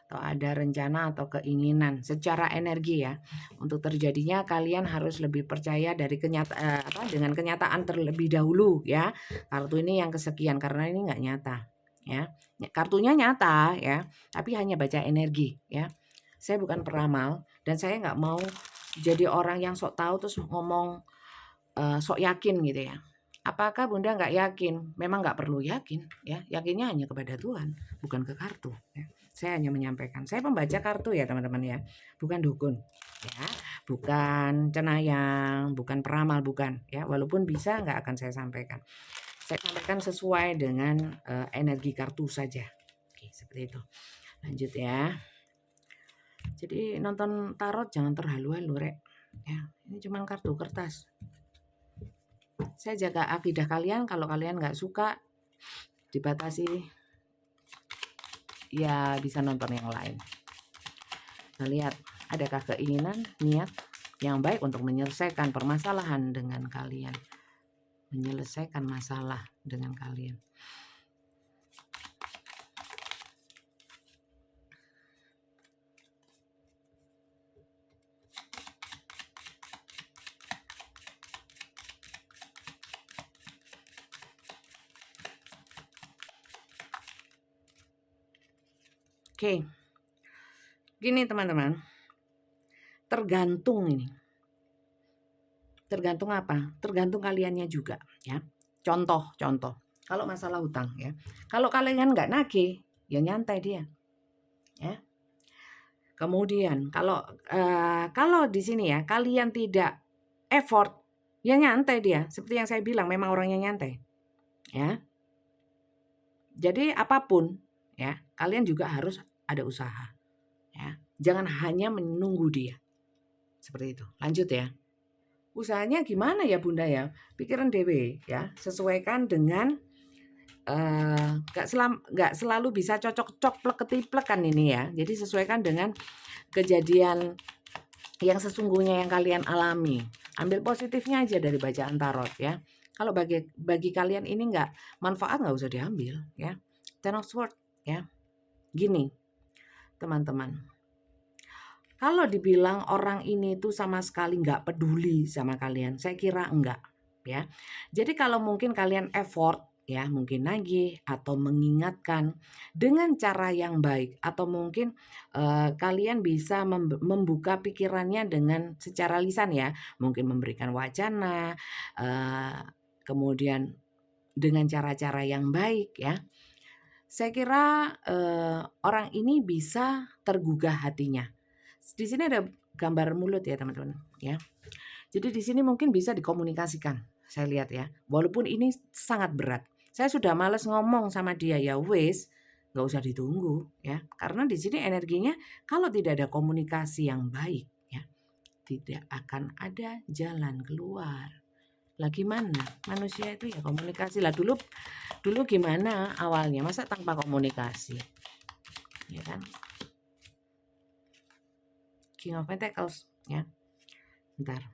atau ada rencana atau keinginan secara energi ya. Untuk terjadinya kalian harus lebih percaya dari dengan kenyataan terlebih dahulu ya. Kartu ini yang kesekian karena ini nggak nyata ya. Kartunya nyata ya, tapi hanya baca energi ya. Saya bukan peramal dan saya nggak mau jadi orang yang sok tahu terus ngomong sok yakin gitu ya. Apakah Bunda nggak yakin? Memang nggak perlu yakin ya. Yakinnya hanya kepada Tuhan, bukan ke kartu ya. Saya hanya menyampaikan. Saya pembaca kartu ya teman-teman ya, bukan dukun ya, bukan cenayang, bukan peramal, bukan ya. Walaupun bisa nggak akan saya sampaikan. Saya sampaikan sesuai dengan energi kartu saja. Oke, seperti itu. Lanjut ya. Jadi nonton tarot jangan terhalu-halu rek. Ya, ini cuma kartu kertas. Saya jaga akidah kalian, kalau kalian nggak suka dibatasi ya bisa nonton yang lain. Kita lihat adakah keinginan, niat yang baik untuk menyelesaikan permasalahan dengan kalian, menyelesaikan masalah dengan kalian. Oke, gini teman-teman, tergantung ini. Tergantung apa? Tergantung kaliannya juga ya. Contoh. Kalau masalah hutang ya. Kalau kalian nggak nagih, ya nyantai dia. Ya. Kemudian kalau di sini ya kalian tidak effort, ya nyantai dia. Seperti yang saya bilang, memang orangnya nyantai. Ya. Jadi apapun ya, kalian juga harus ada usaha. Ya. Jangan hanya menunggu dia. Seperti itu. Lanjut ya. Usahanya gimana ya Bunda ya? Pikiran dewe ya, sesuaikan dengan nggak selalu bisa cocok-cok plek-ketiplek ini ya. Jadi sesuaikan dengan kejadian yang sesungguhnya yang kalian alami. Ambil positifnya aja dari bacaan tarot ya. Kalau bagi kalian ini nggak manfaat, nggak usah diambil ya. Ten of Swords ya. Gini teman-teman, kalau dibilang orang ini tuh sama sekali nggak peduli sama kalian, saya kira enggak ya. Jadi kalau mungkin kalian effort ya, mungkin nagih atau mengingatkan dengan cara yang baik, atau mungkin kalian bisa membuka pikirannya dengan secara lisan ya, mungkin memberikan wacana, kemudian dengan cara-cara yang baik ya. Saya kira, orang ini bisa tergugah hatinya. Di sini ada gambar mulut ya teman-teman, ya. Jadi di sini mungkin bisa dikomunikasikan, saya lihat ya. Walaupun ini sangat berat. Saya sudah males ngomong sama dia, ya wes, nggak usah ditunggu ya. Karena di sini energinya kalau tidak ada komunikasi yang baik ya, tidak akan ada jalan keluar. Lah gimana? Manusia itu ya komunikasi lah. Dulu gimana awalnya? Masa tanpa komunikasi? Ya kan? King of Pentacles ya. Bentar.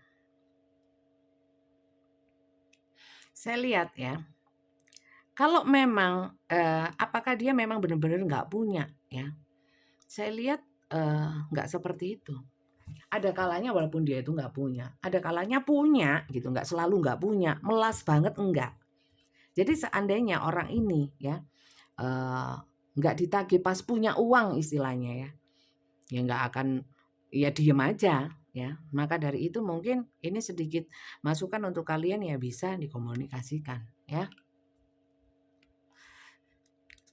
Saya lihat ya. Kalau memang apakah dia memang benar-benar nggak punya ya? Saya lihat nggak seperti itu. Ada kalanya walaupun dia itu nggak punya, ada kalanya punya gitu, nggak selalu nggak punya, melas banget enggak. Jadi seandainya orang ini ya nggak ditagih pas punya uang istilahnya ya nggak akan ya diem aja ya. Maka dari itu mungkin ini sedikit masukan untuk kalian ya bisa dikomunikasikan ya.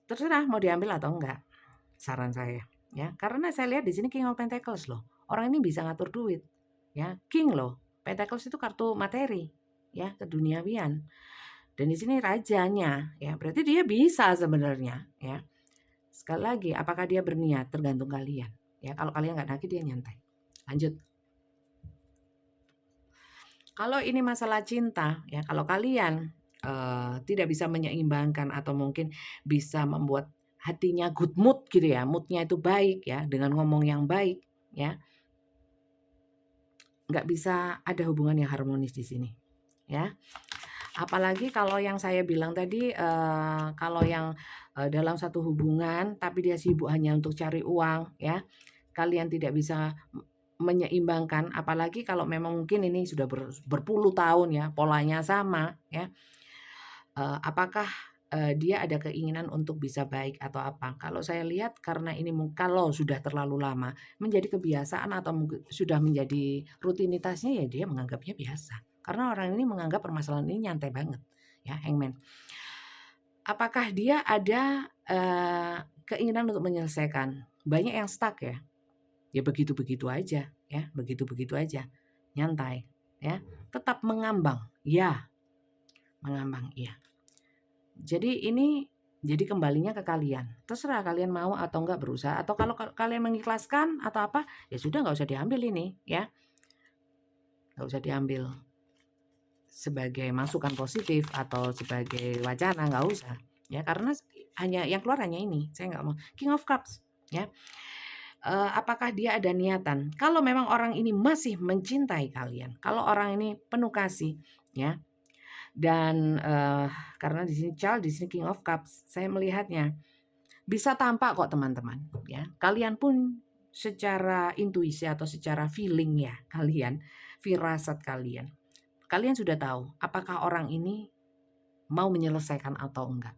Terserah mau diambil atau enggak, saran saya ya. Karena saya lihat di sini King of Pentacles loh. Orang ini bisa ngatur duit ya. King loh. Pentacles itu kartu materi ya, keduniawian. Dan di sini rajanya ya. Berarti dia bisa sebenarnya ya. Sekali lagi, apakah dia berniat tergantung kalian ya. Kalau kalian nggak nagih dia nyantai. Lanjut. Kalau ini masalah cinta ya, kalau kalian tidak bisa menyeimbangkan atau mungkin bisa membuat hatinya good mood gitu ya, moodnya itu baik ya, dengan ngomong yang baik ya, nggak bisa ada hubungan yang harmonis di sini ya. Apalagi kalau yang saya bilang tadi, kalau yang dalam satu hubungan tapi dia sibuk hanya untuk cari uang ya, kalian tidak bisa menyeimbangkan, apalagi kalau memang mungkin ini sudah berpuluh tahun ya, polanya sama ya. Apakah dia ada keinginan untuk bisa baik atau apa? Kalau saya lihat karena ini kalau sudah terlalu lama menjadi kebiasaan atau mungkin sudah menjadi rutinitasnya ya dia menganggapnya biasa. Karena orang ini menganggap permasalahan ini nyantai banget ya, Hangman. Apakah dia ada keinginan untuk menyelesaikan? Banyak yang stuck ya. Ya begitu-begitu aja ya, begitu-begitu aja. Nyantai ya, tetap mengambang. Ya, mengambang iya. Jadi ini jadi kembalinya ke kalian. Terserah kalian mau atau enggak berusaha. Atau kalau kalian mengikhlaskan atau apa, ya sudah nggak usah diambil ini ya. Nggak usah diambil sebagai masukan positif atau sebagai wacana, nggak usah. Ya karena hanya yang keluar hanya ini. Saya nggak mau. King of Cups ya. Apakah dia ada niatan? Kalau memang orang ini masih mencintai kalian, kalau orang ini penuh kasih ya. Dan karena di sini Child, di sini King of Cups, saya melihatnya bisa tampak kok teman-teman ya. Kalian pun secara intuisi atau secara feeling ya kalian, firasat kalian. Kalian sudah tahu apakah orang ini mau menyelesaikan atau enggak.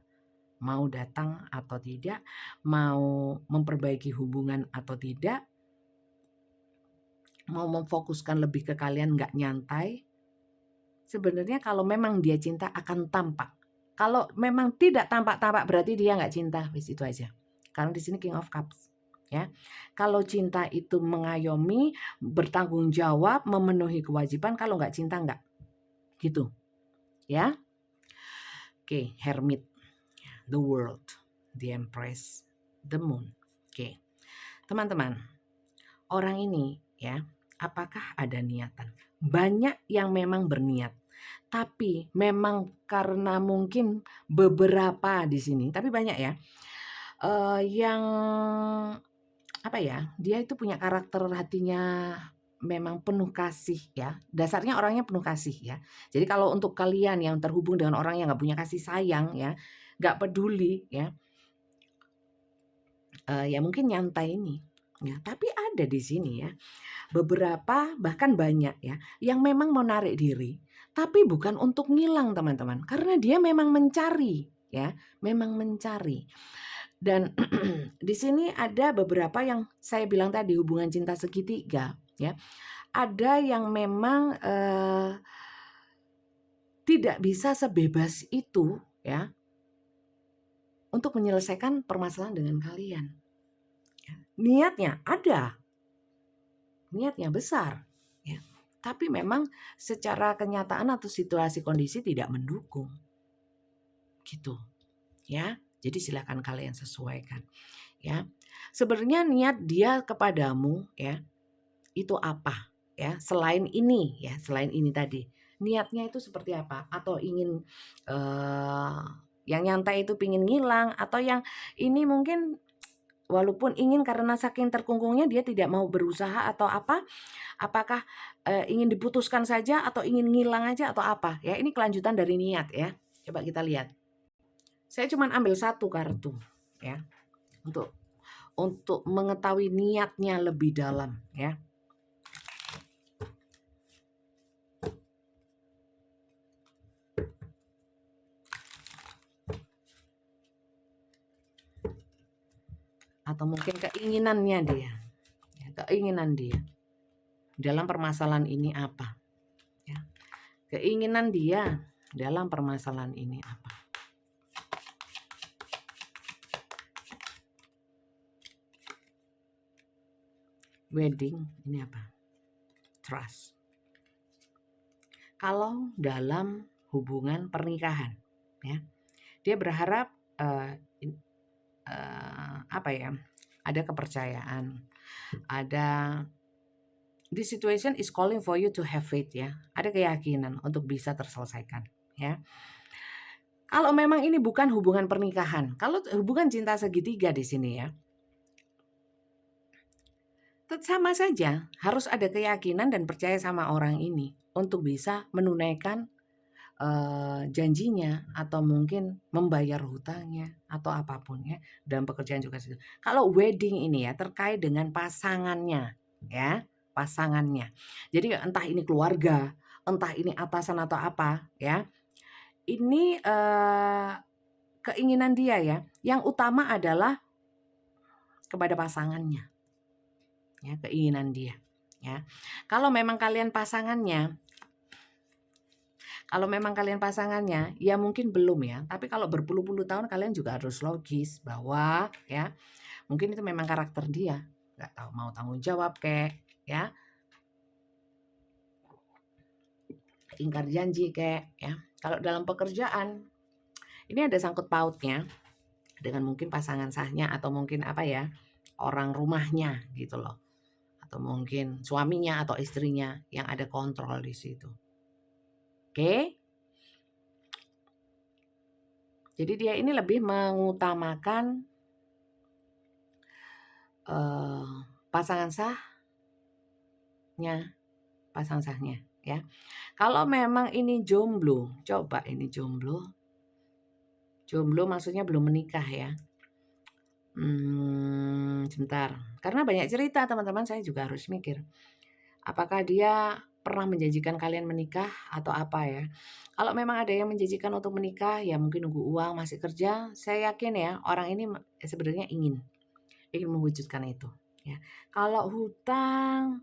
Mau datang atau tidak, mau memperbaiki hubungan atau tidak, mau memfokuskan lebih ke kalian enggak nyantai. Sebenarnya kalau memang dia cinta akan tampak. Kalau memang tidak tampak-tampak berarti dia nggak cinta, wis itu aja. Karena di sini King of Cups, ya. Kalau cinta itu mengayomi, bertanggung jawab, memenuhi kewajiban. Kalau nggak cinta nggak, gitu, ya. Oke, Hermit, the World, the Empress, the Moon. Oke, teman-teman, orang ini ya, apakah ada niatan? Banyak yang memang berniat. Tapi memang karena mungkin beberapa di sini, tapi banyak ya, yang apa ya, dia itu punya karakter hatinya memang penuh kasih ya, dasarnya orangnya penuh kasih ya. Jadi kalau untuk kalian yang terhubung dengan orang yang nggak punya kasih sayang ya, nggak peduli ya, ya mungkin nyantai ini ya. Tapi ada di sini ya, beberapa bahkan banyak ya, yang memang menarik diri, tapi bukan untuk ngilang teman-teman, karena dia memang mencari ya, memang mencari. Dan di sini ada beberapa yang saya bilang tadi hubungan cinta segitiga ya, ada yang memang tidak bisa sebebas itu ya, untuk menyelesaikan permasalahan dengan kalian. Niatnya ada, niatnya besar, ya. Tapi memang secara kenyataan atau situasi kondisi tidak mendukung, gitu, ya. Jadi silakan kalian sesuaikan, ya. Sebenarnya niat dia kepadamu, ya, itu apa, ya? Selain ini, ya, selain ini tadi, niatnya itu seperti apa? Atau ingin yang nyantai itu pingin ngilang, atau yang ini mungkin walaupun ingin karena saking terkungkungnya dia tidak mau berusaha atau apa? Apakah ingin diputuskan saja atau ingin ngilang aja atau apa? Ya, ini kelanjutan dari niat, ya. Coba kita lihat. Saya cuma ambil satu kartu, ya, untuk mengetahui niatnya lebih dalam, ya. Atau mungkin keinginannya dia, ya, keinginan dia dalam permasalahan ini apa, ya. Keinginan dia dalam permasalahan ini apa. Wedding ini apa? Trust. Kalau dalam hubungan pernikahan, ya, dia berharap apa ya? Ada kepercayaan, ada this situation is calling for you to have faith, ya. Ada keyakinan untuk bisa terselesaikan, ya. Kalau memang ini bukan hubungan pernikahan, kalau hubungan cinta segitiga di sini, ya, sama saja harus ada keyakinan dan percaya sama orang ini untuk bisa menunaikan janjinya atau mungkin membayar hutangnya atau apapun, ya, dan pekerjaan juga situ. Kalau wedding ini, ya, terkait dengan pasangannya, ya, pasangannya. Jadi entah ini keluarga, entah ini atasan atau apa, ya. Ini keinginan dia, ya. Yang utama adalah kepada pasangannya, ya, keinginan dia, ya. Kalau memang kalian pasangannya, ya mungkin belum, ya. Tapi kalau berpuluh-puluh tahun kalian juga harus logis bahwa, ya, mungkin itu memang karakter dia, nggak tahu mau tanggung jawab kek, ya, ingkar janji kek, ya. Kalau dalam pekerjaan ini ada sangkut pautnya dengan mungkin pasangan sahnya atau mungkin apa, ya, orang rumahnya gitu loh, atau mungkin suaminya atau istrinya yang ada kontrol di situ. Oke? Jadi dia ini lebih mengutamakan pasangan sahnya, ya. Kalau memang ini jomblo, coba ini jomblo maksudnya belum menikah, ya. Sebentar, karena banyak cerita teman-teman, saya juga harus mikir. Apakah dia pernah menjanjikan kalian menikah atau apa, ya. Kalau memang ada yang menjanjikan untuk menikah, ya mungkin nunggu uang, masih kerja, saya yakin, ya, orang ini sebenarnya ingin mewujudkan itu, ya. Kalau hutang,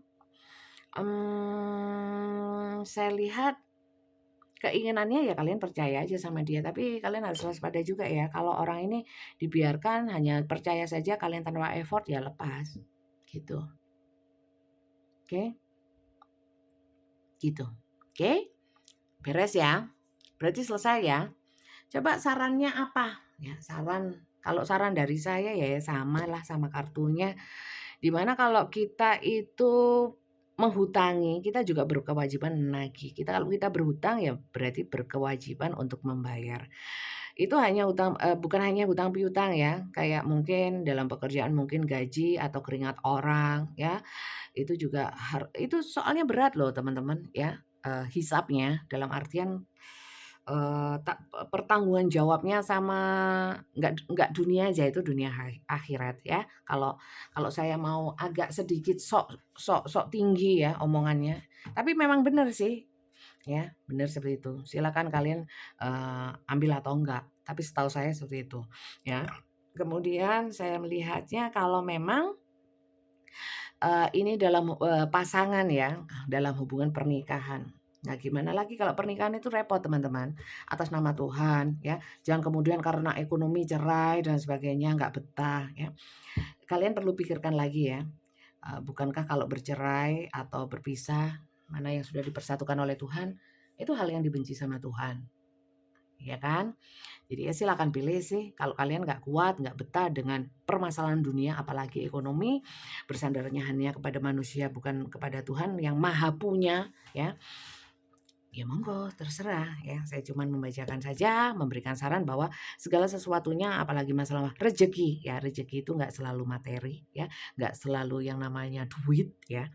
saya lihat keinginannya ya kalian percaya aja sama dia, tapi kalian harus waspada juga, ya. Kalau orang ini dibiarkan hanya percaya saja kalian tanpa effort, ya lepas, gitu. Oke? Gitu. Oke? Beres, ya? Berarti selesai, ya? Coba sarannya apa? Ya, kalau saran dari saya ya sama lah sama kartunya. Dimana kalau kita itu menghutangi, kita juga berkewajiban menagih. Kalau kita berhutang ya berarti berkewajiban untuk membayar. Itu hanya bukan hanya hutang piutang, ya. Kayak mungkin dalam pekerjaan mungkin gaji atau keringat orang, ya. Itu juga itu soalnya berat loh teman-teman, ya. Hisapnya dalam artian pertanggungan jawabnya sama nggak dunia aja, itu dunia akhirat, ya. Kalau saya mau agak sedikit sok tinggi, ya, omongannya, tapi memang benar sih, ya, benar seperti itu. Silakan kalian ambil atau enggak, tapi setahu saya seperti itu, ya. Kemudian saya melihatnya kalau memang ini dalam pasangan, ya, dalam hubungan pernikahan. Nah, gimana lagi kalau pernikahan itu repot, teman-teman. Atas nama Tuhan, ya. Jangan kemudian karena ekonomi cerai dan sebagainya, nggak betah, ya. Kalian perlu pikirkan lagi ya. Bukankah kalau bercerai atau berpisah, mana yang sudah dipersatukan oleh Tuhan, itu hal yang dibenci sama Tuhan, ya kan? Jadi ya silakan pilih sih, kalau kalian nggak kuat, nggak betah dengan permasalahan dunia, apalagi ekonomi, bersandarnya hanya kepada manusia, bukan kepada Tuhan yang maha punya, ya. Ya monggo, terserah ya. Saya cuma membacakan saja, memberikan saran bahwa segala sesuatunya, apalagi masalah rezeki, ya rezeki itu nggak selalu materi, ya nggak selalu yang namanya duit, ya.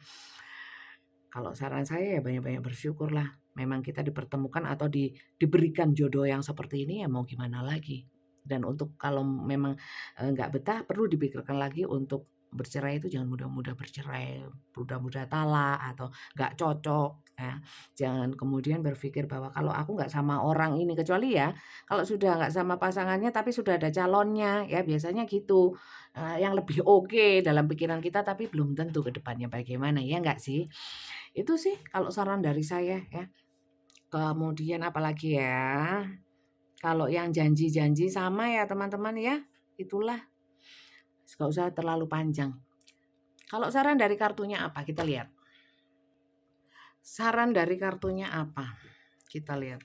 Kalau saran saya ya banyak-banyak bersyukurlah. Memang kita dipertemukan atau diberikan jodoh yang seperti ini ya mau gimana lagi. Dan untuk kalau memang nggak betah perlu dipikirkan lagi untuk bercerai itu jangan mudah-mudah bercerai, mudah-mudah talak atau nggak cocok ya. Jangan kemudian berpikir bahwa kalau aku nggak sama orang ini kecuali ya kalau sudah nggak sama pasangannya tapi sudah ada calonnya ya biasanya gitu. Yang lebih oke dalam pikiran kita tapi belum tentu ke depannya bagaimana ya nggak sih? Itu sih kalau saran dari saya ya. Kemudian apalagi ya, kalau yang janji-janji sama ya teman-teman ya, itulah nggak usah terlalu panjang. Kalau saran dari kartunya apa? Kita lihat. Saran dari kartunya apa? Kita lihat.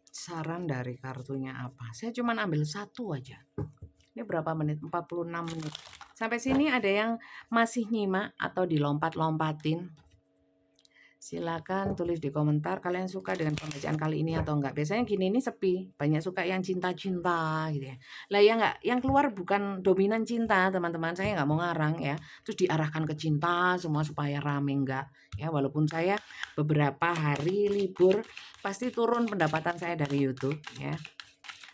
Saran dari kartunya apa? Saya cuma ambil satu aja. Ini berapa menit? 46 menit. Sampai sini ada yang masih nyimak atau dilompat-lompatin? Silakan tulis di komentar kalian suka dengan pembacaan kali ini atau enggak. Biasanya gini ini sepi, banyak suka yang cinta-cinta gitu ya. Lah ya enggak, yang keluar bukan dominan cinta teman-teman, saya enggak mau ngarang ya. Terus diarahkan ke cinta semua supaya rame enggak. Ya walaupun saya beberapa hari libur pasti turun pendapatan saya dari YouTube ya.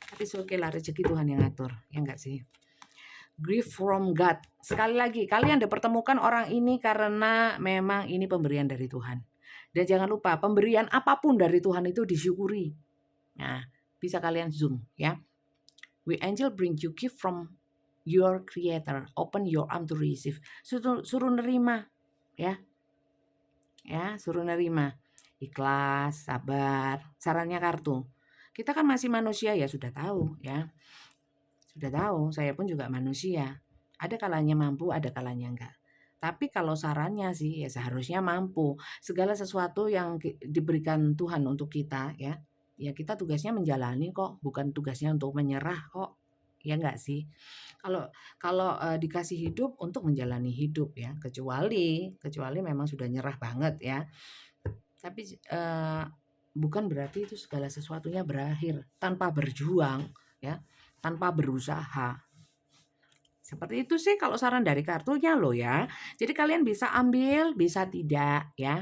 Tapi oke lah rezeki Tuhan yang ngatur, ya enggak sih? Gift from God. Sekali lagi, kalian dipertemukan orang ini karena memang ini pemberian dari Tuhan. Dan jangan lupa, pemberian apapun dari Tuhan itu disyukuri. Nah, bisa kalian zoom ya. We angel bring you gift from your creator. Open your arm to receive. Suruh nerima ya. Ya, suruh nerima. Ikhlas, sabar. Sarannya kartu. Kita kan masih manusia ya, sudah tahu ya. Sudah tahu, saya pun juga manusia. Ada kalanya mampu, ada kalanya enggak. Tapi kalau sarannya sih ya seharusnya mampu. Segala sesuatu yang diberikan Tuhan untuk kita ya, ya kita tugasnya menjalani kok, bukan tugasnya untuk menyerah kok. Ya enggak sih? Kalau kalau dikasih hidup untuk menjalani hidup ya, kecuali memang sudah nyerah banget ya. Tapi bukan berarti itu segala sesuatunya berakhir tanpa berjuang ya, tanpa berusaha. Seperti itu sih kalau saran dari kartunya loh ya. Jadi kalian bisa ambil, bisa tidak ya.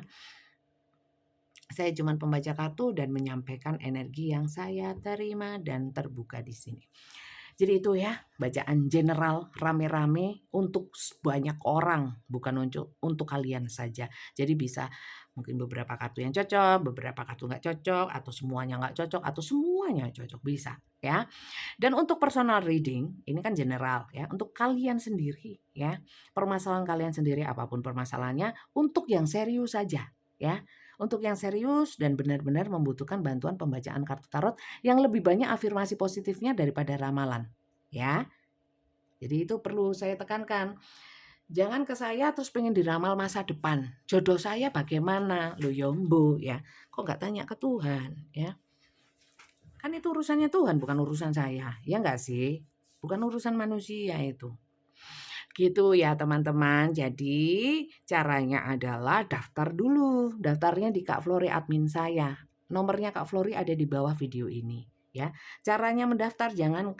Saya cuma pembaca kartu dan menyampaikan energi yang saya terima dan terbuka di sini. Jadi itu ya, bacaan general rame-rame untuk banyak orang, bukan untuk kalian saja. Jadi bisa mungkin beberapa kartu yang cocok, beberapa kartu nggak cocok, atau semuanya nggak cocok, atau semuanya cocok, bisa ya. Dan untuk personal reading, ini kan general ya, untuk kalian sendiri ya, permasalahan kalian sendiri apapun permasalahannya, untuk yang serius saja ya. Untuk yang serius dan benar-benar membutuhkan bantuan pembacaan kartu tarot yang lebih banyak afirmasi positifnya daripada ramalan ya. Jadi itu perlu saya tekankan. Jangan ke saya terus pengen diramal masa depan. Jodoh saya bagaimana? Loh yombo ya. Kok nggak tanya ke Tuhan ya? Kan itu urusannya Tuhan bukan urusan saya. Ya enggak sih? Bukan urusan manusia itu. Gitu ya teman-teman. Jadi caranya adalah daftar dulu. Daftarnya di Kak Flori admin saya. Nomornya Kak Flori ada di bawah video ini ya. Caranya mendaftar jangan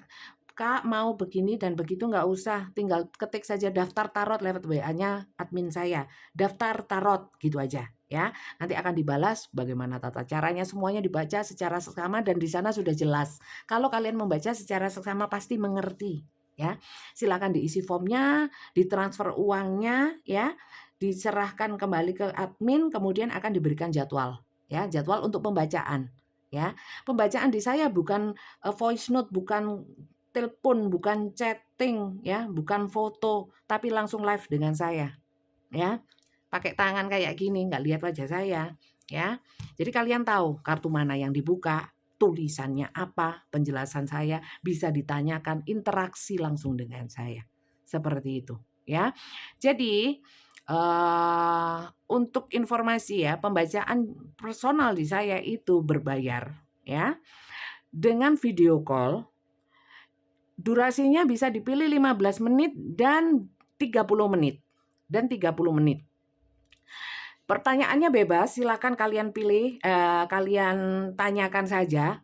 Kak mau begini dan begitu nggak usah. Tinggal ketik saja daftar tarot lewat WA-nya admin saya. Daftar tarot gitu aja ya. Nanti akan dibalas bagaimana tata caranya semuanya dibaca secara seksama dan di sana sudah jelas. Kalau kalian membaca secara seksama pasti mengerti. Ya, silakan diisi formnya, ditransfer uangnya, ya, diserahkan kembali ke admin, kemudian akan diberikan jadwal, ya, jadwal untuk pembacaan, ya. Pembacaan di saya bukan voice note, bukan telepon, bukan chatting, ya, bukan foto, tapi langsung live dengan saya, ya. pakai tangan kayak gini, nggak lihat wajah saya, ya. Jadi kalian tahu kartu mana yang dibuka, tulisannya apa, penjelasan saya bisa ditanyakan, interaksi langsung dengan saya. Seperti itu, ya. Jadi, untuk informasi ya, pembacaan personal di saya itu berbayar, ya. Dengan video call, durasinya bisa dipilih 15 menit dan 30 menit. Pertanyaannya bebas, silakan kalian pilih, kalian tanyakan saja,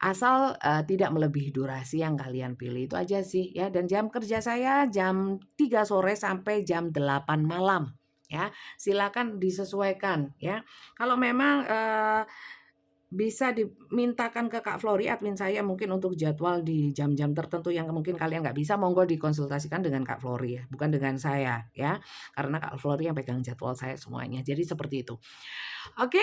asal, tidak melebihi durasi yang kalian pilih, itu aja sih ya. Dan jam kerja saya jam 3 sore sampai jam 8 malam ya. Silakan disesuaikan ya. Kalau memang, bisa dimintakan ke Kak Flori, admin saya mungkin untuk jadwal di jam-jam tertentu yang mungkin kalian nggak bisa, monggo dikonsultasikan dengan Kak Flori ya, bukan dengan saya ya. Karena Kak Flori yang pegang jadwal saya semuanya. Jadi seperti itu. Oke?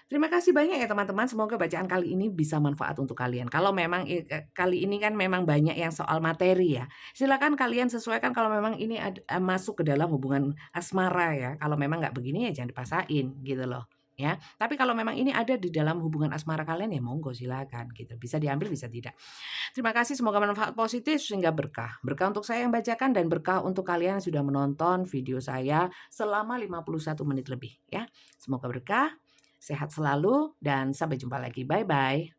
Terima kasih banyak ya teman-teman, semoga bacaan kali ini bisa manfaat untuk kalian. Kalau memang kali ini kan memang banyak yang soal materi ya, silakan kalian sesuaikan kalau memang ini masuk ke dalam hubungan asmara ya. Kalau memang nggak begini ya jangan dipaksain gitu loh ya. Tapi kalau memang ini ada di dalam hubungan asmara kalian ya monggo silakan gitu. Bisa diambil bisa tidak. Terima kasih, semoga manfaat positif sehingga berkah. Berkah untuk saya yang bacakan dan berkah untuk kalian yang sudah menonton video saya selama 51 menit lebih ya. Semoga berkah. Sehat selalu dan sampai jumpa lagi. Bye-bye.